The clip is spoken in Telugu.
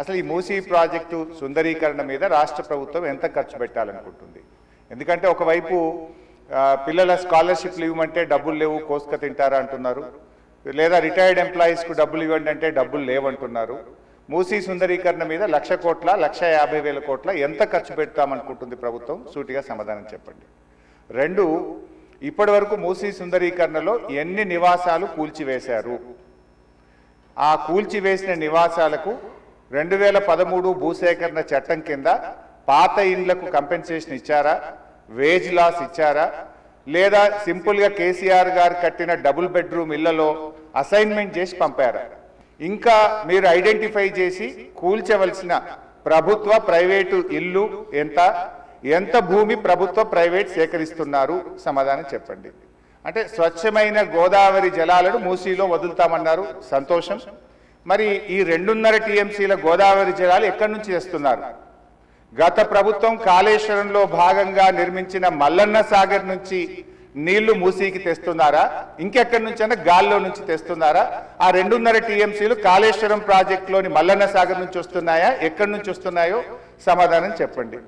అసలు ఈ మూసీ ప్రాజెక్టు సుందరీకరణ మీద రాష్ట్ర ప్రభుత్వం ఎంత ఖర్చు పెట్టాలనుకుంటుంది? ఎందుకంటే ఒకవైపు పిల్లల స్కాలర్షిప్లు ఇవ్వమంటే డబ్బులు లేవు, కోసుక తింటారా అంటున్నారు. లేదా రిటైర్డ్ ఎంప్లాయీస్కు డబ్బులు ఇవ్వండి అంటే డబ్బులు లేవంటున్నారు. మూసీ సుందరీకరణ మీద 1,00,000 కోట్ల 1,50,000 కోట్ల ఎంత ఖర్చు పెడతామనుకుంటుంది ప్రభుత్వం? సూటిగా సమాధానం చెప్పండి. 2, ఇప్పటి వరకు మూసీ సుందరీకరణలో ఎన్ని నివాసాలు కూల్చివేశారు? ఆ కూల్చివేసిన నివాసాలకు 2013 భూసేకరణ చట్టం కింద పాత ఇండ్లకు కంపెన్సేషన్ ఇచ్చారా? వేజ్ లాస్ ఇచ్చారా? లేదా సింపుల్గా కేసీఆర్ గారు కట్టిన డబుల్ బెడ్రూమ్ ఇళ్లలో అసైన్మెంట్ చేసి పంపారా? ఇంకా మీరు ఐడెంటిఫై చేసి కూల్చవలసిన ప్రభుత్వ ప్రైవేటు ఇల్లు ఎంత భూమి ప్రభుత్వ ప్రైవేట్ సేకరిస్తున్నారు? సమాధానం చెప్పండి. అంటే స్వచ్ఛమైన గోదావరి జలాలను మూసీలో వదులుతామన్నారు, సంతోషం. మరి ఈ 2.5 టీఎంసీల గోదావరి జలాలు ఎక్కడి నుంచి తెస్తున్నారు? గత ప్రభుత్వం కాళేశ్వరంలో భాగంగా నిర్మించిన మల్లన్న సాగర్ నుంచి నీళ్లు మూసీకి తెస్తున్నారా? ఇంకెక్కడి నుంచైనా గాల్లో నుంచి తెస్తున్నారా? ఆ 2.5 టీఎంసీలు కాళేశ్వరం ప్రాజెక్టులోని మల్లన్న సాగర్ నుంచి వస్తున్నాయా? ఎక్కడి నుంచి వస్తున్నాయో సమాధానం చెప్పండి.